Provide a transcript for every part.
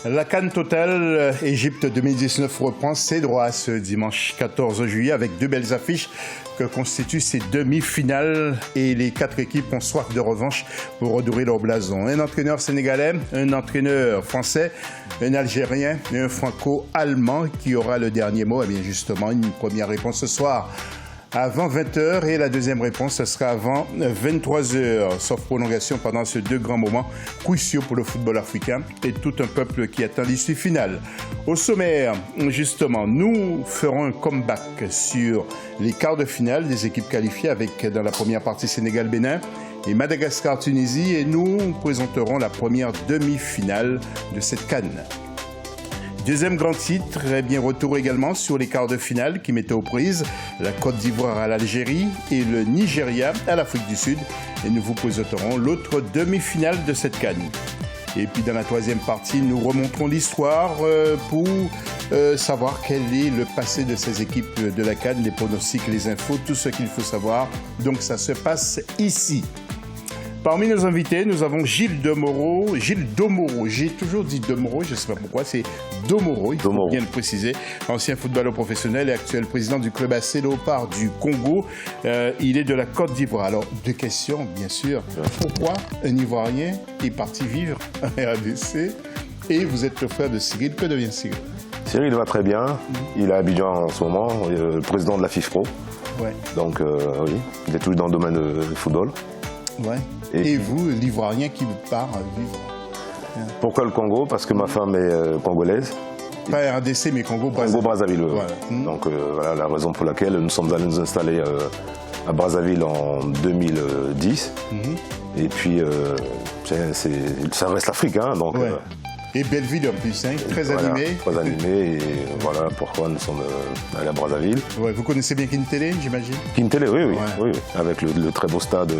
La CAN Total Égypte 2019 reprend ses droits ce dimanche 14 juillet avec deux belles affiches que constituent ces demi-finales et les quatre équipes ont soif de revanche pour redorer leur blason. Un entraîneur sénégalais, un entraîneur français, un Algérien et un franco-allemand qui aura le dernier mot. Eh bien justement, une première réponse ce soir avant 20h et la deuxième réponse, ce sera avant 23h, sauf prolongation pendant ces deux grands moments cruciaux pour le football africain et tout un peuple qui attend l'issue finale. Au sommaire, justement, nous ferons un comeback sur les quarts de finale des équipes qualifiées avec, dans la première partie, Sénégal-Bénin et Madagascar-Tunisie et nous présenterons la première demi-finale de cette CAN. Deuxième grand titre, eh bien retour également sur les quarts de finale qui mettaient aux prises la Côte d'Ivoire à l'Algérie et le Nigeria à l'Afrique du Sud. Et nous vous présenterons l'autre demi-finale de cette CAN. Et puis dans la troisième partie, nous remonterons l'histoire pour savoir quel est le passé de ces équipes de la CAN, les pronostics, les infos, tout ce qu'il faut savoir. Donc ça se passe ici. Parmi nos invités, nous avons Gilles Domoro. J'ai toujours dit Domoro, je ne sais pas pourquoi, c'est Domoro, il faut bien le préciser. Ancien footballeur professionnel et actuel président du club AC Léopard du Congo. Il est de la Côte d'Ivoire. Alors, deux questions, bien sûr. Pourquoi un Ivoirien est parti vivre en RDC? Et vous êtes le frère de Cyril. Que devient Cyril? Cyril va très bien. Il est à Abidjan en ce moment, président de la FIFPro. Ouais. Donc, oui, il est toujours dans le domaine du football. Ouais. Et vous, l'Ivoirien qui part vivre? Pourquoi le Congo? Parce que ma femme est congolaise. Pas RDC, mais Congo-Brazzaville. Congo-Brazzaville, voilà. Donc voilà la raison pour laquelle nous sommes allés nous installer à Brazzaville en 2010. Et puis, ça reste l'Afrique, hein, donc... Ouais. Et belle ville en plus, hein, très animée. Très animée, et voilà pourquoi nous sommes allés à Brazzaville. Ouais, vous connaissez bien Kintélé, j'imagine? Kintélé, oui, avec le très beau stade.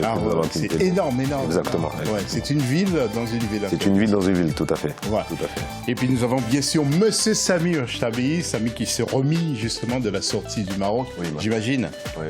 C'est énorme. Exactement. Ouais, c'est une ville dans une ville. C'est une ville dans une ville, tout à fait. Ouais. Tout à fait. Et puis nous avons bien sûr Monsieur Sami Chtabi, Sami qui s'est remis justement de la sortie du Maroc, j'imagine. Oui,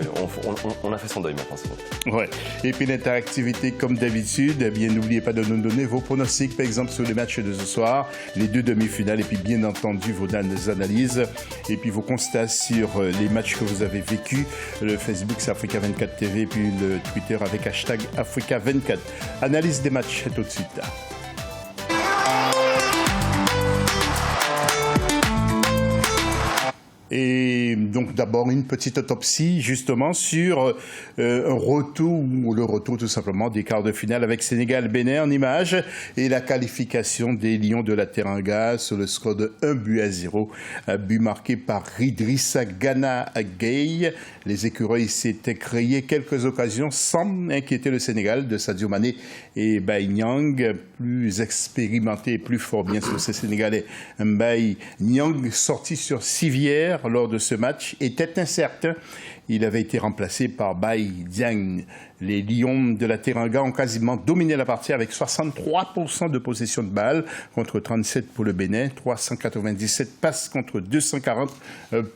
on a fait son deuil maintenant, c'est bon. Ouais. Et puis l'interactivité comme d'habitude, eh bien n'oubliez pas de nous donner vos pronostics, par exemple sur les matchs de ce soir, les deux demi-finales et puis bien entendu vos analyses et puis vos constats sur les matchs que vous avez vécus. Le Facebook c'est Africa 24 TV et puis le Twitter avec hashtag Africa 24. Analyse des matchs tout de suite. Et donc d'abord une petite autopsie justement sur un retour, ou le retour tout simplement des quarts de finale avec Sénégal-Bénin en images et la qualification des Lions de la Teranga sur le score de 1-0, but marqué par Idrissa Gana Gueye. Les écureuils s'étaient créés quelques occasions sans inquiéter le Sénégal de Sadio Mané et Baye Niang, plus expérimenté et plus fort bien sûr ces Sénégalais. Baye Niang sorti sur civière lors de ce match était incertain. Il avait été remplacé par Baye Diagne. Les Lions de la Teranga ont quasiment dominé la partie avec 63% de possession de balle contre 37 pour le Bénin, 397 passes contre 240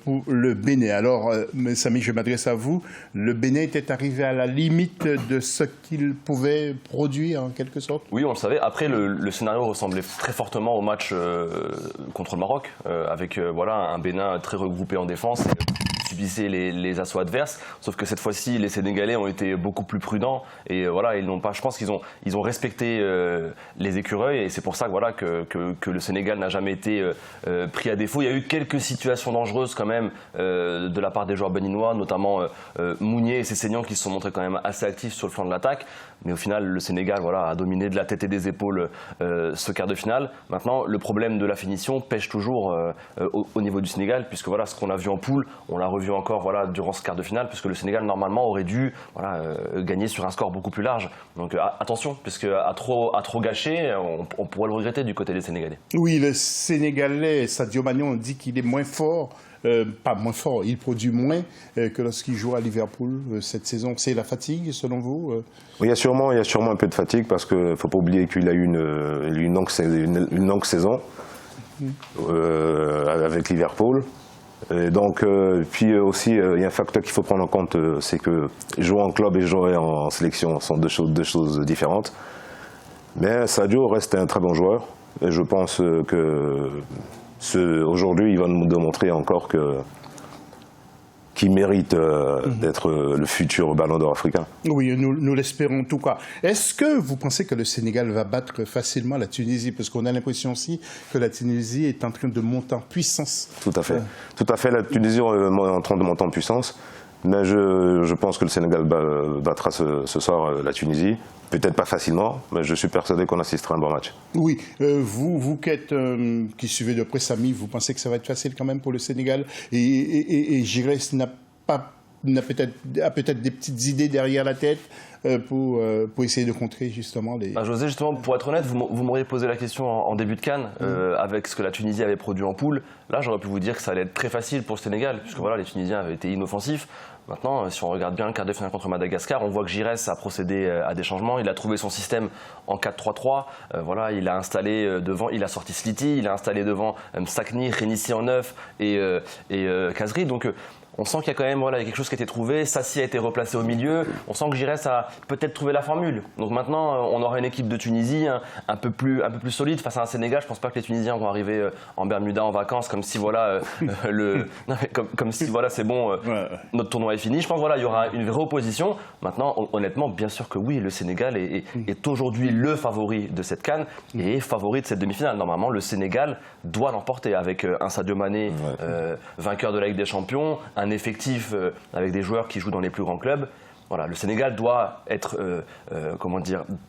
pour le Bénin. Alors, Sami, je m'adresse à vous. Le Bénin était arrivé à la limite de ce qu'il pouvait produire en quelque sorte? Oui, on le savait. Après, le scénario ressemblait très fortement au match contre le Maroc, avec un Bénin très regroupé en défense. Subissaient les assauts adverses, sauf que cette fois-ci les Sénégalais ont été beaucoup plus prudents et voilà, ils n'ont pas, je pense qu'ils ont respecté les écureuils et c'est pour ça que le Sénégal n'a jamais été pris à défaut. Il y a eu quelques situations dangereuses quand même de la part des joueurs béninois, notamment Mounier et Sessegnan qui se sont montrés quand même assez actifs sur le flanc de l'attaque, mais au final le Sénégal a dominé de la tête et des épaules ce quart de finale. Maintenant le problème de la finition pêche toujours au niveau du Sénégal, puisque voilà ce qu'on a vu en poule, on l'a revu encore durant ce quart de finale, puisque le Sénégal normalement aurait dû gagner sur un score beaucoup plus large. Donc attention, puisque à trop gâcher, on pourrait le regretter du côté des Sénégalais. Oui, le Sénégalais, Sadio Mané, on dit qu'il est moins fort. Pas moins fort, il produit moins que lorsqu'il joue à Liverpool cette saison. C'est la fatigue selon vous? Oui, il y a sûrement un peu de fatigue parce qu'il ne faut pas oublier qu'il a eu une longue saison avec Liverpool. Et donc, puis aussi, il y a un facteur qu'il faut prendre en compte, c'est que jouer en club et jouer en sélection sont deux choses différentes. Mais Sadio reste un très bon joueur. Et je pense que aujourd'hui, il va nous démontrer encore qu'il mérite d'être le futur ballon d'or africain. Oui, nous l'espérons en tout cas. Est-ce que vous pensez que le Sénégal va battre facilement la Tunisie? Parce qu'on a l'impression aussi que la Tunisie est en train de monter en puissance. Tout à fait. Tout à fait, la Tunisie est en train de monter en puissance. Mais je pense que le Sénégal battra ce soir la Tunisie. Peut-être pas facilement, mais je suis persuadé qu'on assistera à un bon match. Oui, vous qui suivez de près Samy, vous pensez que ça va être facile quand même pour le Sénégal? Et Giresse a peut-être des petites idées derrière la tête pour essayer de contrer justement les... José, justement, pour être honnête, vous m'auriez posé la question en début de CAN, avec ce que la Tunisie avait produit en poule. Là, j'aurais pu vous dire que ça allait être très facile pour le Sénégal, puisque voilà, les Tunisiens avaient été inoffensifs. Maintenant, si on regarde bien le quart de finale contre Madagascar, on voit que Giresse a procédé à des changements. Il a trouvé son système en 4-3-3. Voilà, il a installé devant, il a sorti Sliti, il a installé devant Msakni, Renissi en 9 et Kazri. Donc, on sent qu'il y a quand même quelque chose qui a été trouvé. Sassi a été replacé au milieu. On sent que Giresse a peut-être trouvé la formule. Donc maintenant, on aura une équipe de Tunisie un peu plus solide face à un Sénégal. Je ne pense pas que les Tunisiens vont arriver en Bermuda en vacances comme si comme si c'est bon, notre tournoi est fini. Je pense il y aura une vraie opposition. Maintenant, honnêtement, bien sûr que oui, le Sénégal est aujourd'hui le favori de cette CAN et est favori de cette demi-finale. Normalement, le Sénégal doit l'emporter avec un Sadio Mané, vainqueur de la Ligue des Champions, un effectif avec des joueurs qui jouent dans les plus grands clubs. Voilà, le Sénégal doit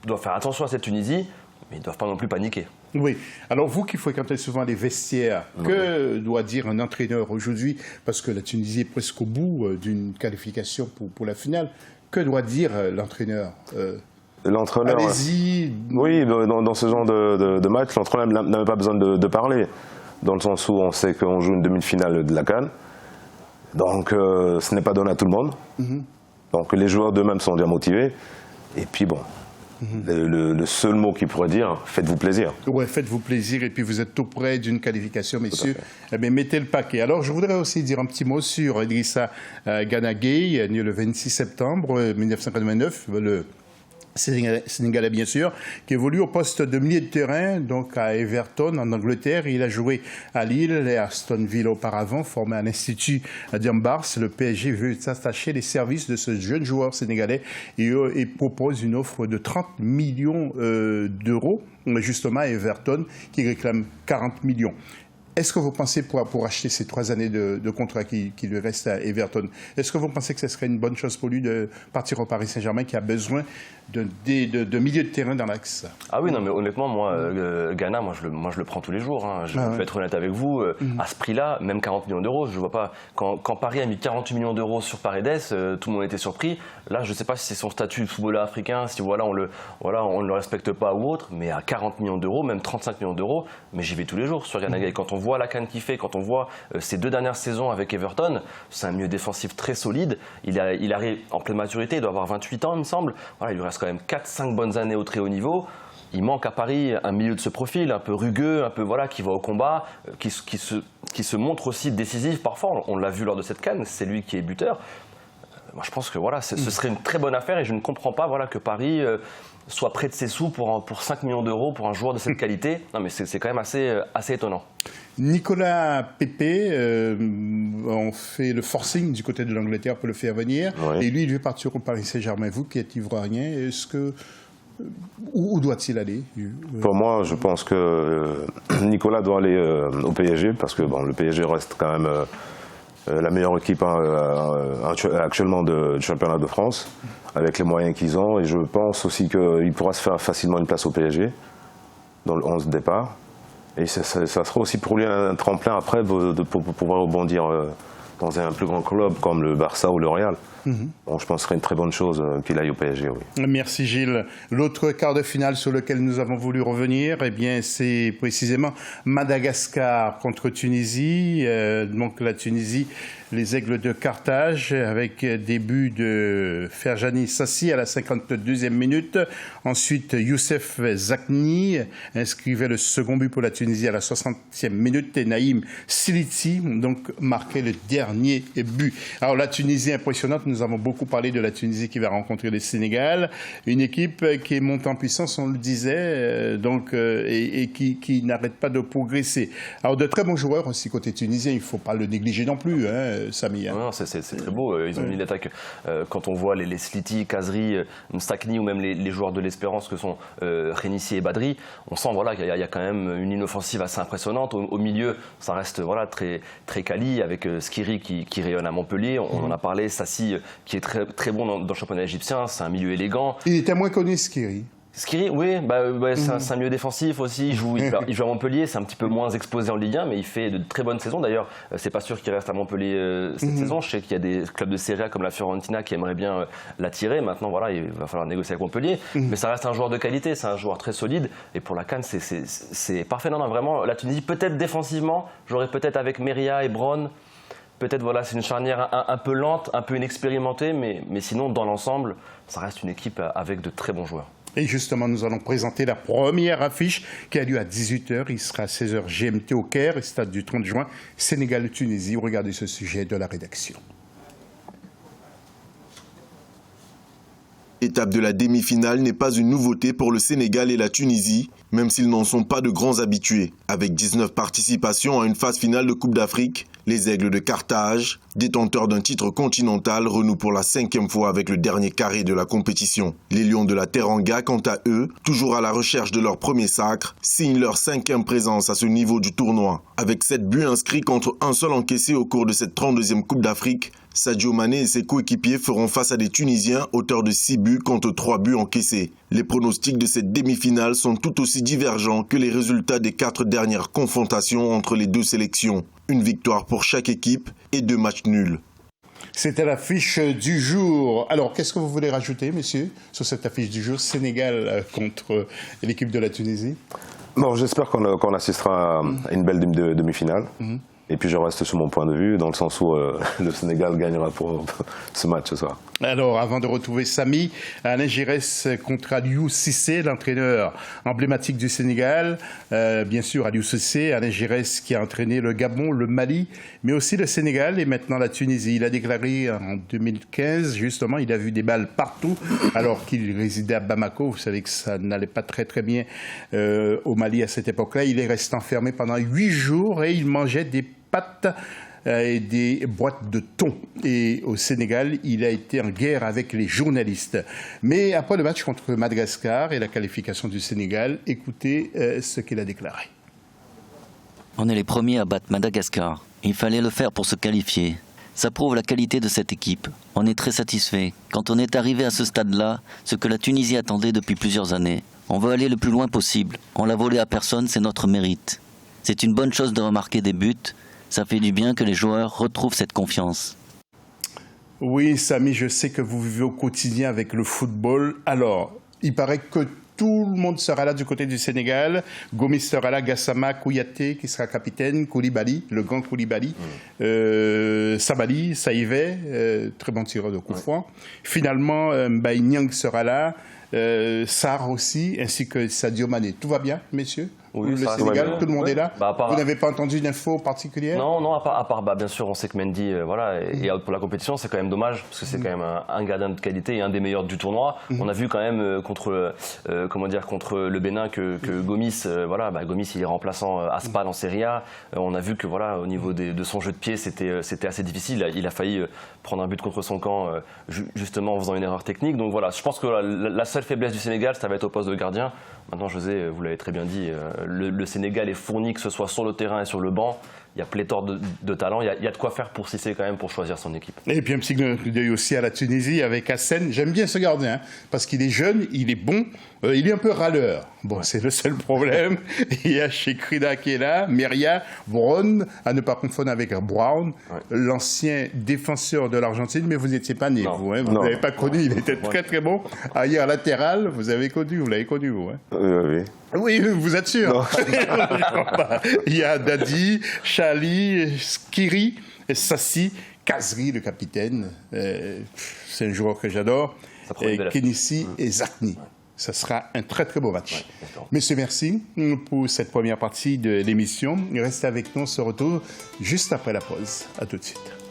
doit faire attention à cette Tunisie, mais ils ne doivent pas non plus paniquer. Oui. Alors vous qui fréquentez souvent les vestiaires, que doit dire un entraîneur aujourd'hui, parce que la Tunisie est presque au bout d'une qualification pour la finale, que doit dire l'entraîneur L'entraîneur, allez-y. Oui, dans ce genre de match, l'entraîneur n'a même pas besoin de parler, dans le sens où on sait qu'on joue une demi-finale de la CAN. Donc, ce n'est pas donné à tout le monde. Donc, les joueurs d'eux-mêmes sont bien motivés. Et puis, bon, le seul mot qu'ils pourraient dire, faites-vous plaisir. Oui, faites-vous plaisir. Et puis, vous êtes tout près d'une qualification, messieurs. Eh bien, mettez le paquet. Alors, je voudrais aussi dire un petit mot sur Idrissa Gana Gueye, né le 26 septembre 1989, le Sénégalais bien sûr, qui évolue au poste de milieu de terrain, donc à Everton en Angleterre. Il a joué à Lille et à Aston Villa auparavant, formé à l'Institut d'Ambars. Le PSG veut s'attacher les services de ce jeune joueur sénégalais et propose une offre de 30 millions d'euros, justement à Everton, qui réclame 40 millions. Est-ce que vous pensez, pour acheter ces 3 années de contrat qui lui restent à Everton, est-ce que vous pensez que ce serait une bonne chose pour lui de partir au Paris Saint-Germain qui a besoin de milieu de terrain dans l'axe? Ah oui, non, mais honnêtement, moi, Ghana, je le prends tous les jours. Hein. Je vais être honnête avec vous. À ce prix-là, même 40 millions d'euros, je ne vois pas. Quand Paris a mis 48 millions d'euros sur Paredes, tout le monde était surpris. Là, je ne sais pas si c'est son statut de footballeur africain, si on ne le respecte pas ou autre, mais à 40 millions d'euros, même 35 millions d'euros, mais j'y vais tous les jours sur Gana Gueye. Quand on voit la CAN qu'il fait, quand on voit ses 2 dernières saisons avec Everton, c'est un milieu défensif très solide. Il arrive en pleine maturité, il doit avoir 28 ans, il me semble. Voilà, il lui reste quand même 4-5 bonnes années au très haut niveau. Il manque à Paris un milieu de ce profil, un peu rugueux, un peu qui va au combat, qui se montre aussi décisif parfois. On l'a vu lors de cette CAN, c'est lui qui est buteur. Moi, je pense que ce serait une très bonne affaire et je ne comprends pas que Paris soit près de ses sous pour 5 millions d'euros pour un joueur de cette qualité. Non, mais c'est quand même assez étonnant. Nicolas Pepe, on fait le forcing du côté de l'Angleterre pour le faire venir. Oui. Et lui, il veut partir au Paris Saint-Germain. Vous qui êtes ivoirien, est-ce que... Où doit-il aller? Pour moi, je pense que Nicolas doit aller au PSG parce que le PSG reste quand même la meilleure équipe actuellement du championnat de France avec les moyens qu'ils ont. Et je pense aussi qu'il pourra se faire facilement une place au PSG dans le 11 de départ. Et ça sera aussi pour lui un tremplin après pour pouvoir rebondir dans un plus grand club comme le Barça ou le Real. Bon, je pense que ce serait une très bonne chose qu'il aille au PSG, oui. Merci Gilles. L'autre quart de finale sur lequel nous avons voulu revenir, c'est précisément Madagascar contre Tunisie. Donc la Tunisie, les Aigles de Carthage, avec début de Ferjani Sassi à la 52e minute. Ensuite, Youssef Zakni inscrivait le second but pour la Tunisie à la 60e minute. Et Naïm Siliti donc marquait le dernier but. Alors la Tunisie impressionnante, nous nous avons beaucoup parlé de la Tunisie qui va rencontrer le Sénégal. Une équipe qui est montée en puissance, on le disait, et qui n'arrête pas de progresser. Alors, de très bons joueurs aussi côté tunisien, il ne faut pas le négliger non plus, hein, Samy. Non, c'est très beau. Ils ont mis l'attaque. Quand on voit les Sliti, Kazri, Mstakni ou même les joueurs de l'Espérance que sont Renissi et Badri, on sent voilà, qu'il y a quand même une ligne offensive assez impressionnante. Au milieu, ça reste voilà, très, très quali avec Skiri qui rayonne à Montpellier. On en a parlé. Sassi qui est très, très bon dans le championnat égyptien. C'est un milieu élégant. Il était moins connu, Skiri. Skiri, oui, c'est un milieu défensif aussi. Il joue à Montpellier, c'est un petit peu moins exposé en Ligue 1, mais il fait de très bonnes saisons. D'ailleurs, c'est pas sûr qu'il reste à Montpellier cette saison. Je sais qu'il y a des clubs de Serie A comme la Fiorentina qui aimeraient bien l'attirer. Maintenant, voilà, il va falloir négocier avec Montpellier. Mais ça reste un joueur de qualité, c'est un joueur très solide. Et pour la CAN, c'est parfait. Non, vraiment, la Tunisie, peut-être défensivement, j'aurais peut-être avec Meria et Brown. Peut-être voilà, c'est une charnière un peu lente, un peu inexpérimentée, mais sinon, dans l'ensemble, ça reste une équipe avec de très bons joueurs. Et justement, nous allons présenter la première affiche qui a lieu à 18h. Il sera à 16h GMT au Caire, stade du 30 juin, Sénégal-Tunisie. Regardez ce sujet de la rédaction. L'étape de la demi-finale n'est pas une nouveauté pour le Sénégal et la Tunisie, même s'ils n'en sont pas de grands habitués. Avec 19 participations à une phase finale de Coupe d'Afrique, les Aigles de Carthage, détenteurs d'un titre continental, renouent pour la 5e fois avec le dernier carré de la compétition. Les Lions de la Teranga, quant à eux, toujours à la recherche de leur premier sacre, signent leur 5e présence à ce niveau du tournoi. Avec 7 buts inscrits contre un seul encaissé au cours de cette 32e Coupe d'Afrique, Sadio Mané et ses coéquipiers feront face à des Tunisiens auteurs de 6 buts contre 3 buts encaissés. Les pronostics de cette demi-finale sont tout aussi divergents que les résultats des 4 dernières confrontations entre les deux sélections. Une victoire pour chaque équipe et 2 matchs nuls. C'était l'affiche du jour. Alors, qu'est-ce que vous voulez rajouter, messieurs, sur cette affiche du jour, Sénégal contre l'équipe de la Tunisie? Bon, j'espère qu'on assistera à une belle demi-finale. Et puis je reste sur mon point de vue, dans le sens où le Sénégal gagnera pour ce match ce soir. Alors, avant de retrouver Samy, Alain Giresse contre Aliou Cissé, l'entraîneur emblématique du Sénégal. Bien sûr, Aliou Cissé, Alain Giresse qui a entraîné le Gabon, le Mali, mais aussi le Sénégal et maintenant la Tunisie. Il a déclaré en 2015, justement, il a vu des balles partout alors qu'il résidait à Bamako. Vous savez que ça n'allait pas très très bien au Mali à cette époque-là. Il est resté enfermé pendant 8 jours et il mangeait des pâtes et des boîtes de thon. Et au Sénégal, il a été en guerre avec les journalistes. Mais après le match contre Madagascar et la qualification du Sénégal, écoutez ce qu'il a déclaré. On est les premiers à battre Madagascar. Il fallait le faire pour se qualifier. Ça prouve la qualité de cette équipe. On est très satisfait. Quand on est arrivé à ce stade-là, ce que la Tunisie attendait depuis plusieurs années, on veut aller le plus loin possible. On l'a volé à personne, c'est notre mérite. C'est une bonne chose de remarquer des buts. Ça fait du bien que les joueurs retrouvent cette confiance. Oui, Samy, je sais que vous vivez au quotidien avec le football. Alors, il paraît que tout le monde sera là du côté du Sénégal. Gomis sera là, Gassama, Kouyaté qui sera capitaine, Koulibaly, le grand Koulibaly, Sabali, Saïvé, très bon tireur de coup franc. Finalement, Mbaye Niang sera là, Sarr aussi, ainsi que Sadio Mané. Tout va bien, messieurs? Oui, le Sénégal, tout le monde est là. Vous n'avez pas entendu d'infos particulières? Non, à part bien sûr, on sait que Mendy, voilà, est out pour la compétition. C'est quand même dommage parce que c'est quand même un gardien de qualité et un des meilleurs du tournoi. On a vu quand même contre le Bénin que Gomis, Gomis il est remplaçant à Spal en Serie A. On a vu que voilà, au niveau de son jeu de pied, c'était assez difficile. Il a failli prendre un but contre son camp justement en faisant une erreur technique. Donc voilà, je pense que la seule faiblesse du Sénégal, ça va être au poste de gardien. Maintenant, José, vous l'avez très bien dit, le Sénégal est fourni, que ce soit sur le terrain et sur le banc. Il y a pléthore de talents. Il y a de quoi faire pour Cissé quand même pour choisir son équipe. Et puis un petit coup d'œil aussi à la Tunisie avec Hassen. J'aime bien ce gardien parce qu'il est jeune, il est bon, il est un peu râleur. Bon, c'est le seul problème. Il y a Chekrida qui est là, Meria, Brown, à ne pas confondre avec Brown, l'ancien défenseur de l'Argentine, mais vous n'étiez pas né, vous. Hein, vous n'avez pas connu, il était très très bon. Arrière latéral, vous l'avez connu, vous. Hein. Oui. Oui, vous êtes sûr? Il y a Dadi, Chali, Skiri, Sassi, Kazri, le capitaine. C'est un joueur que j'adore. Kenissi et Zakni. Ça sera un très très beau match. Messieurs, merci pour cette première partie de l'émission. Restez avec nous, on se retrouve juste après la pause. À tout de suite.